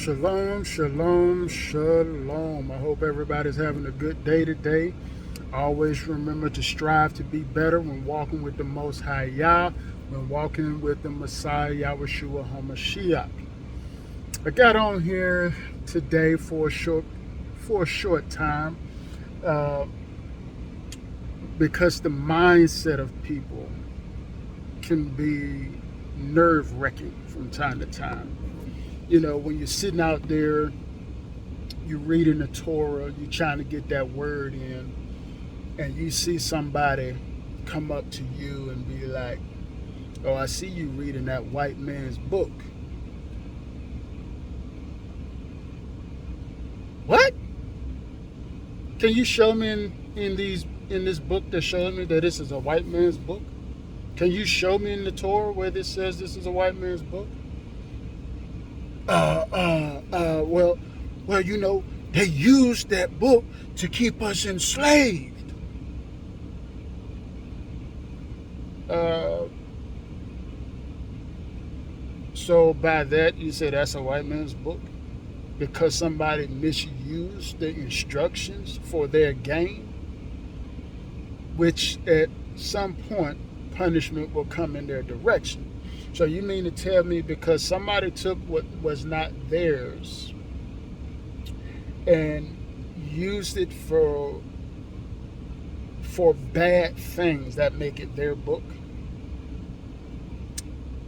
Shalom, shalom, shalom. I hope everybody's having a good day today. Always remember to strive to be better when walking with the Most High Yah, when walking with the Messiah Yahushua HaMashiach. I got on here today for a short time uh, because the mindset of people can be nerve-wracking from time to time. You know, when you're sitting out there, you're reading the Torah, you're trying to get that word in, and you see somebody come up to you and be like, "Oh, I see you reading that white man's book." What? Can you show me in this book that shows me that this is a white man's book? Can you show me in the Torah where this says this is a white man's book? Well, you know, they used that book to keep us enslaved. So by that, you say that's a white man's book? Because somebody misused the instructions for their gain, which at some point, punishment will come in their direction. So you mean to tell me because somebody took what was not theirs and used it for bad things that make it their book?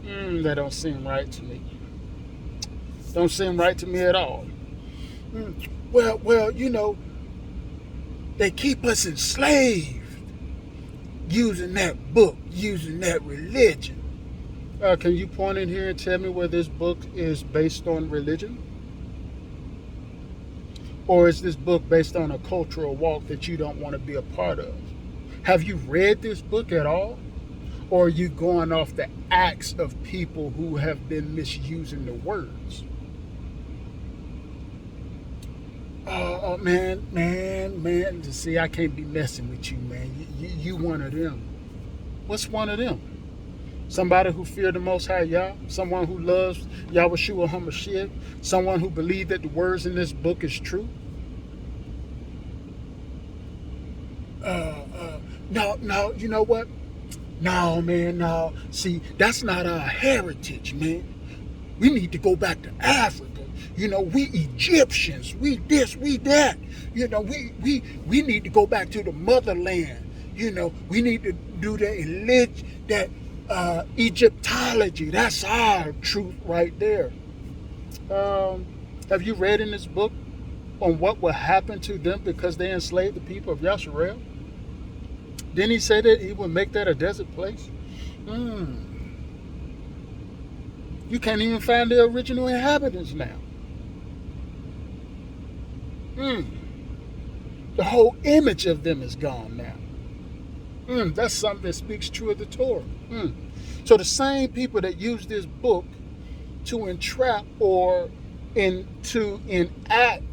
That don't seem right to me. Don't seem right to me at all. Well, you know, they keep us enslaved using that book, using that religion. Can you point in here and tell me where this book is based on religion? Or is this book based on a cultural walk that you don't want to be a part of? Have you read this book at all? Or are you going off the acts of people who have been misusing the words? Oh, man. See, I can't be messing with you, man. You one of them. What's one of them? Somebody who feared the Most High Yah, someone who loves Yahushua HaMashiach, someone who believes that the words in this book is true. No, you know what? No, man, no. See, that's not our heritage, man. We need to go back to Africa. You know, we Egyptians, we this, we that. You know, we need to go back to the motherland. You know, we need to do that Egyptology. That's our truth right there. Have you read in this book on what will happen to them because they enslaved the people of Yasharel? Didn't he say that he would make that a desert place? You can't even find the original inhabitants now. The whole image of them is gone now. That's something that speaks true of the Torah. So the same people that use this book to entrap or to enact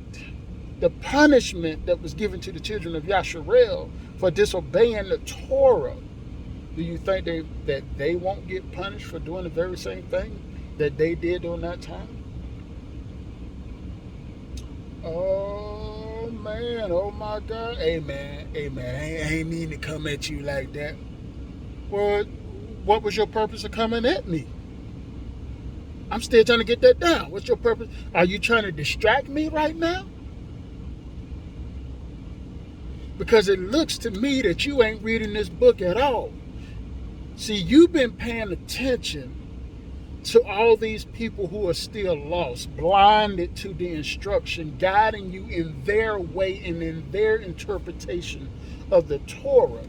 the punishment that was given to the children of Yasharel for disobeying the Torah, do you think that they won't get punished for doing the very same thing that they did during that time? Oh man, oh my God. Amen. I ain't mean to come at you like that. Well, what was your purpose of coming at me? I'm still trying to get that down. What's your purpose? Are you trying to distract me right now? Because it looks to me that you ain't reading this book at all. See, you've been paying attention to all these people who are still lost, blinded to the instruction, guiding you in their way and in their interpretation of the Torah,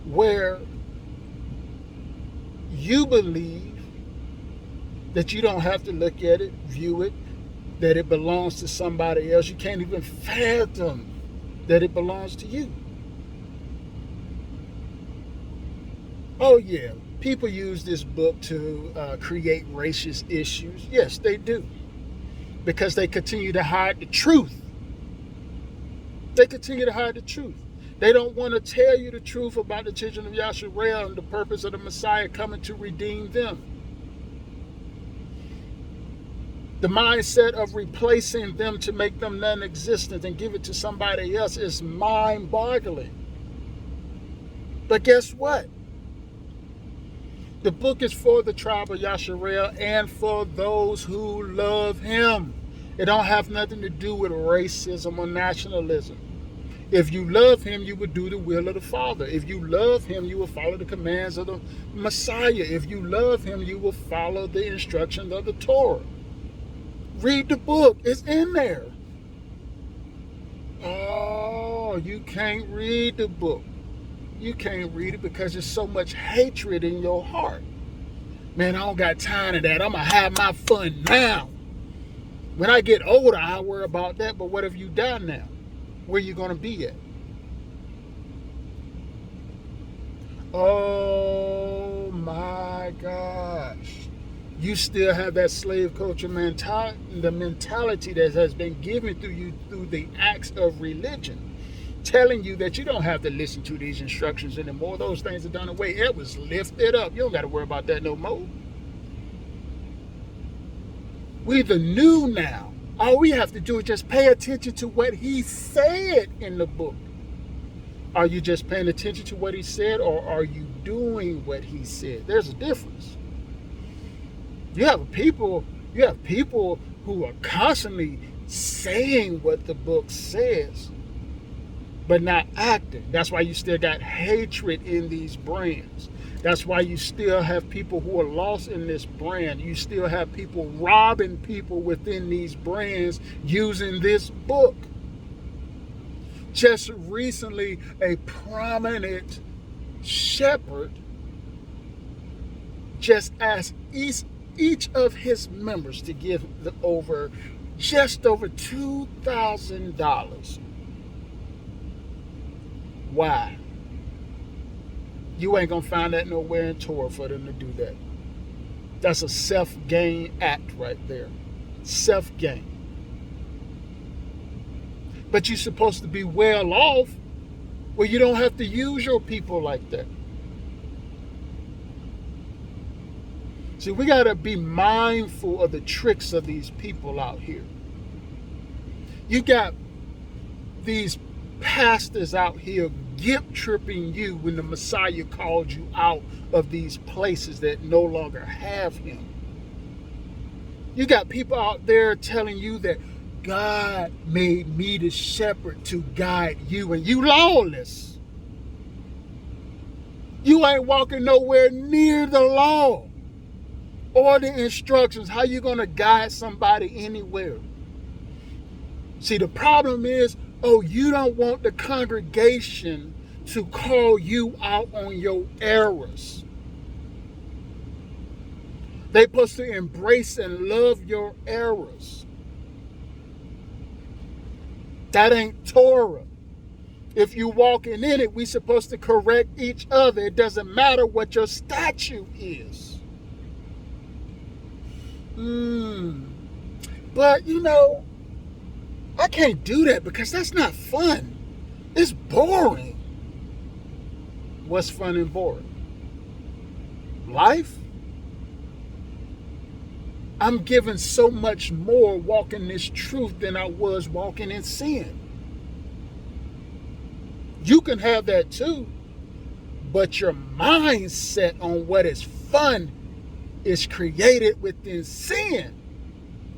where you believe that you don't have to look at it, view it, that it belongs to somebody else. You can't even fathom that it belongs to you. Oh yeah, people use this book to create racist issues. Yes, they do. Because they continue to hide the truth. They continue to hide the truth. They don't want to tell you the truth about the children of Yasharel and the purpose of the Messiah coming to redeem them. The mindset of replacing them to make them non-existent and give it to somebody else is mind-boggling. But guess what? The book is for the tribe of Yasharel and for those who love him. It don't have nothing to do with racism or nationalism. If you love him, you would do the will of the Father. If you love him, you will follow the commands of the Messiah. If you love him, you will follow the instructions of the Torah. Read the book. It's in there. Oh, you can't read the book. You can't read it because there's so much hatred in your heart. Man, I don't got time to that. I'm going to have my fun now. When I get older, I'll worry about that. But what if you die now? Where you going to be at? Oh, my gosh. You still have that slave culture mentality, the mentality that has been given to you through the acts of religion, telling you that you don't have to listen to these instructions anymore. Those things are done away. It was lifted up. You don't got to worry about that no more. We're the new now. All we have to do is just pay attention to what he said in the book. Are you just paying attention to what he said, or are you doing what he said? There's a difference. You have people who are constantly saying what the book says, but not acting. That's why you still got hatred in these brands. That's why you still have people who are lost in this brand. You still have people robbing people within these brands using this book. Just recently, a prominent shepherd just asked each of his members to give just over $2,000. Why? You ain't gonna find that nowhere in Torah for them to do that. That's a self-gain act right there. Self-gain. But you're supposed to be well off where you don't have to use your people like that. See, we gotta be mindful of the tricks of these people out here. You got these pastors out here guilt-tripping you when the Messiah called you out of these places that no longer have him. You got people out there telling you that God made me the shepherd to guide you, and you lawless. You ain't walking nowhere near the law or the instructions. How you going to guide somebody anywhere? See, the problem is, you don't want the congregation to call you out on your errors. They're supposed to embrace and love your errors. That ain't Torah. If you walking in it, we're supposed to correct each other. It doesn't matter what your statue is. But, I can't do that because that's not fun. It's boring. What's fun and boring? Life? I'm given so much more walking this truth than I was walking in sin. You can have that too, but your mindset on what is fun is created within sin.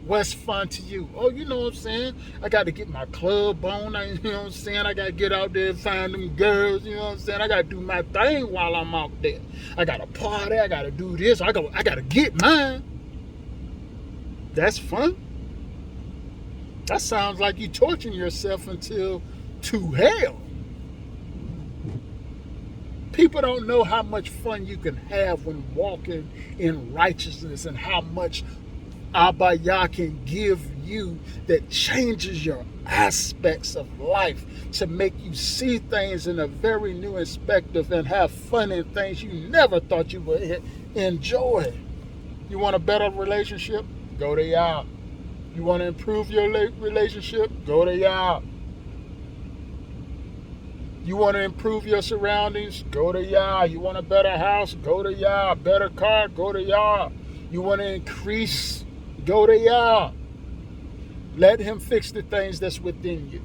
What's fun to you? Oh, you know what I'm saying? I got to get my club on. You know what I'm saying? I got to get out there and find them girls. You know what I'm saying? I got to do my thing while I'm out there. I got to party. I got to do this. I got to get mine. That's fun. That sounds like you torturing yourself to hell. People don't know how much fun you can have when walking in righteousness and how much Abba Yah can give you that changes your aspects of life to make you see things in a very new perspective and have fun in things you never thought you would enjoy. You want a better relationship? Go to Yah. You want to improve your relationship? Go to Yah. You want to improve your surroundings? Go to Yah. You want a better house? Go to Yah. Better car? Go to Yah. You want to increase Go to Yah. Let him fix the things that's within you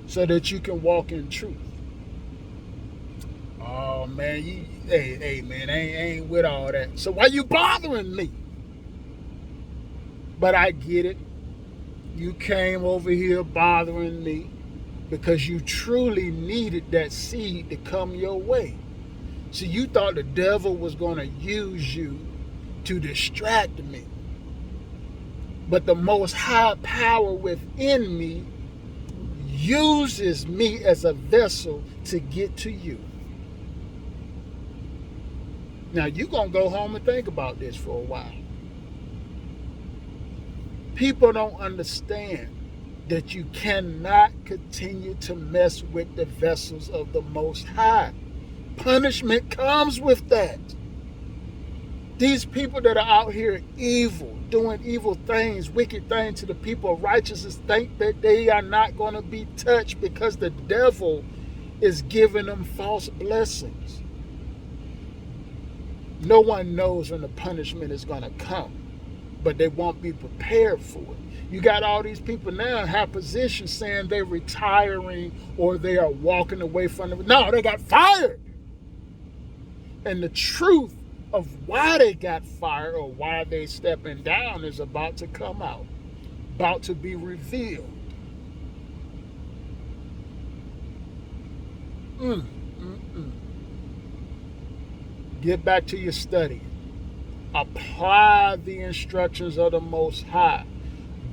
so that you can walk in truth. Oh man, hey man, I ain't with all that. So why you bothering me? But I get it. You came over here bothering me because you truly needed that seed to come your way. So you thought the devil was going to use you to distract me. But the most high power within me uses me as a vessel to get to you. Now you're going to go home and think about this for a while. People don't understand that you cannot continue to mess with the vessels of the Most High. Punishment comes with that. These people that are out here evil, doing evil things, wicked things to the people of righteousness, think that they are not going to be touched because the devil is giving them false blessings. No one knows when the punishment is going to come, but they won't be prepared for it. You got all these people now have positions saying they're retiring or they are walking away from them. No, they got fired. And the truth of why they got fired or why they stepping down is about to come out, about to be revealed. Get back to your study. Apply the instructions of the Most High.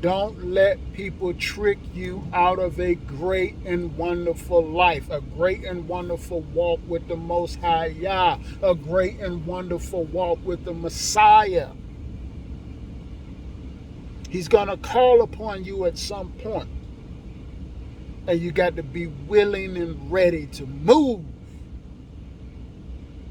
Don't let people trick you out of a great and wonderful life, a great and wonderful walk with the Most High Yah, a great and wonderful walk with the Messiah. He's going to call upon you at some point, and you got to be willing and ready to move.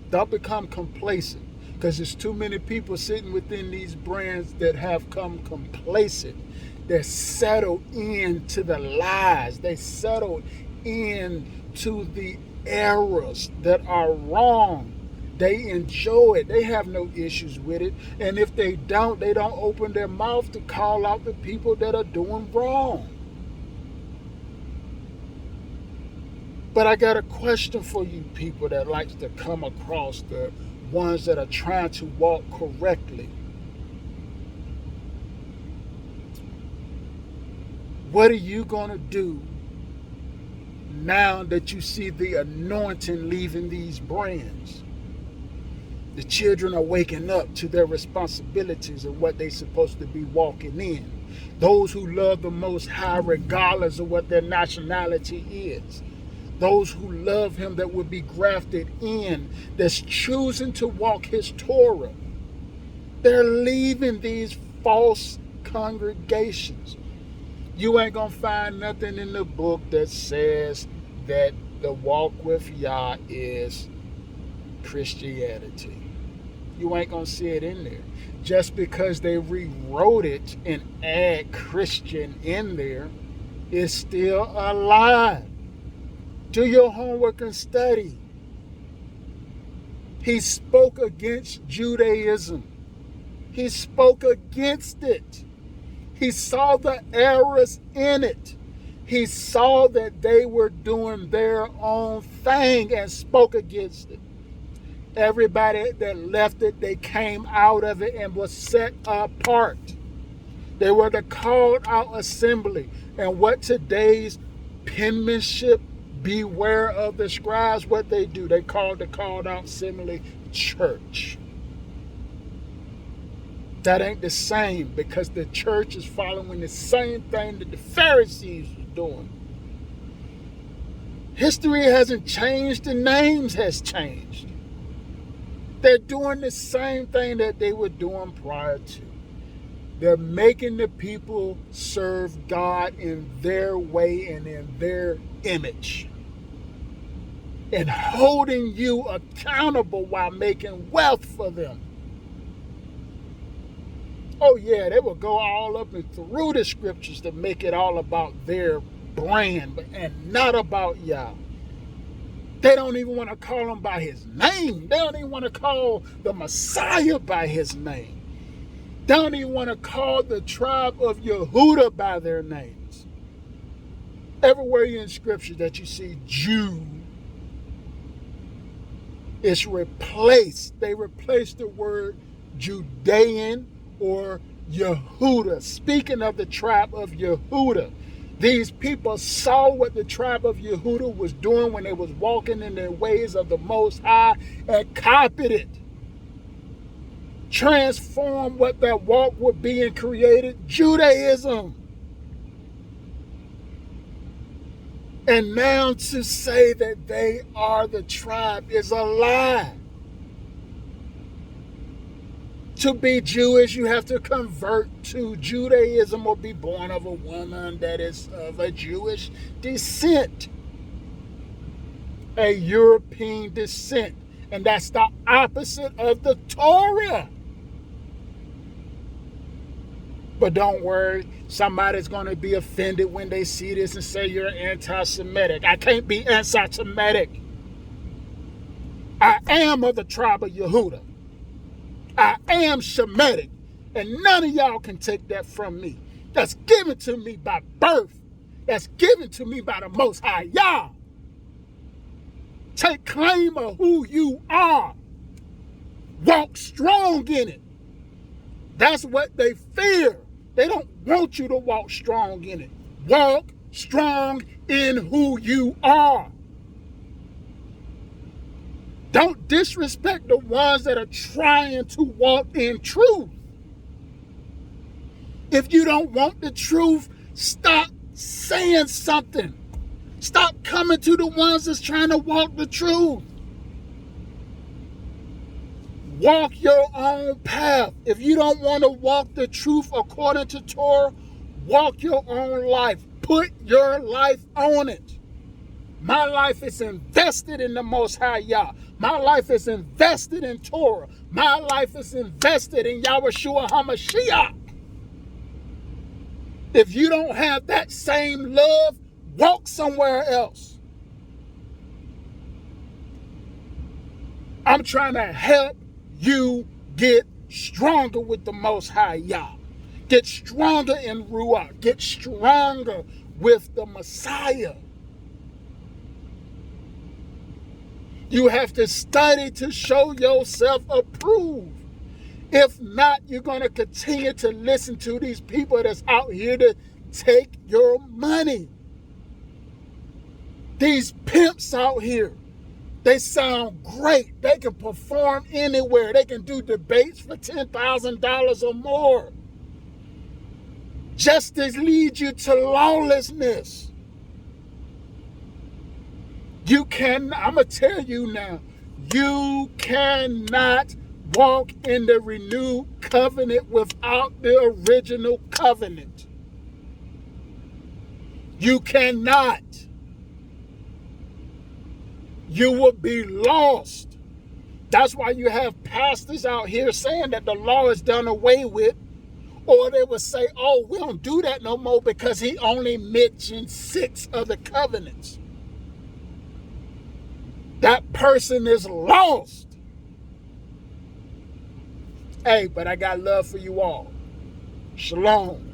Don't become complacent, because there's too many people sitting within these brands that have come complacent. They're settled into the lies. They settled into the errors that are wrong. They enjoy it. They have no issues with it. And if they don't open their mouth to call out the people that are doing wrong. But I got a question for you people that likes to come across the ones that are trying to walk correctly. What are you going to do now that you see the anointing leaving these brands? The children are waking up to their responsibilities and what they're supposed to be walking in. Those who love the Most High regardless of what their nationality is. Those who love him that will be grafted in, that's choosing to walk his Torah. They're leaving these false congregations. You ain't going to find nothing in the book that says that the walk with Yah is Christianity. You ain't going to see it in there. Just because they rewrote it and add Christian in there, it's still a lie. Do your homework and study. He spoke against Judaism. He spoke against it. He saw the errors in it. He saw that they were doing their own thing and spoke against it. Everybody that left it, they came out of it and was set apart. They were the called out assembly. And what today's penmanship, beware of the scribes, what they do, they call the called out assembly church. That ain't the same, because the church is following the same thing that the Pharisees was doing. History hasn't changed, the names has changed. They're doing the same thing that they were doing prior to. They're making the people serve God in their way and in their image, and holding you accountable while making wealth for them. Oh yeah, they will go all up and through the scriptures to make it all about their brand and not about Yah. They don't even want to call him by his name. They don't even want to call the Messiah by his name. They don't even want to call the tribe of Yehuda by their names. Everywhere in Scripture that you see Jew, it's replaced. They replaced the word Judean or Yehuda. Speaking of the tribe of Yehuda, these people saw what the tribe of Yehuda was doing when they was walking in the ways of the Most High and copied it. Transformed what that walk would be and created Judaism. And now to say that they are the tribe is a lie. To be Jewish, you have to convert to Judaism or be born of a woman that is of a Jewish descent, a European descent. And that's the opposite of the Torah. But don't worry, somebody's going to be offended when they see this and say you're anti-Semitic. I can't be anti-Semitic. I am of the tribe of Yehuda. I am Shemitic, and none of y'all can take that from me. That's given to me by birth. That's given to me by the Most High Yah. Take claim of who you are. Walk strong in it. That's what they fear. They don't want you to walk strong in it. Walk strong in who you are. Don't disrespect the ones that are trying to walk in truth. If you don't want the truth, stop saying something. Stop coming to the ones that's trying to walk the truth. Walk your own path. If you don't want to walk the truth according to Torah, walk your own life. Put your life on it. My life is invested in the Most High Yah. My life is invested in Torah. My life is invested in Yahushua HaMashiach. If you don't have that same love, walk somewhere else. I'm trying to help you get stronger with the Most High Yah. Get stronger in Ruach. Get stronger with the Messiah. You have to study to show yourself approved. If not, you're going to continue to listen to these people that's out here to take your money. These pimps out here, they sound great. They can perform anywhere. They can do debates for $10,000 or more. Justice leads you to lawlessness. I'm going to tell you now, you cannot walk in the renewed covenant without the original covenant. You cannot. You will be lost. That's why you have pastors out here saying that the law is done away with. Or they will say, oh, we don't do that no more because he only mentioned 6 of the covenants. That person is lost. Hey, but I got love for you all. Shalom.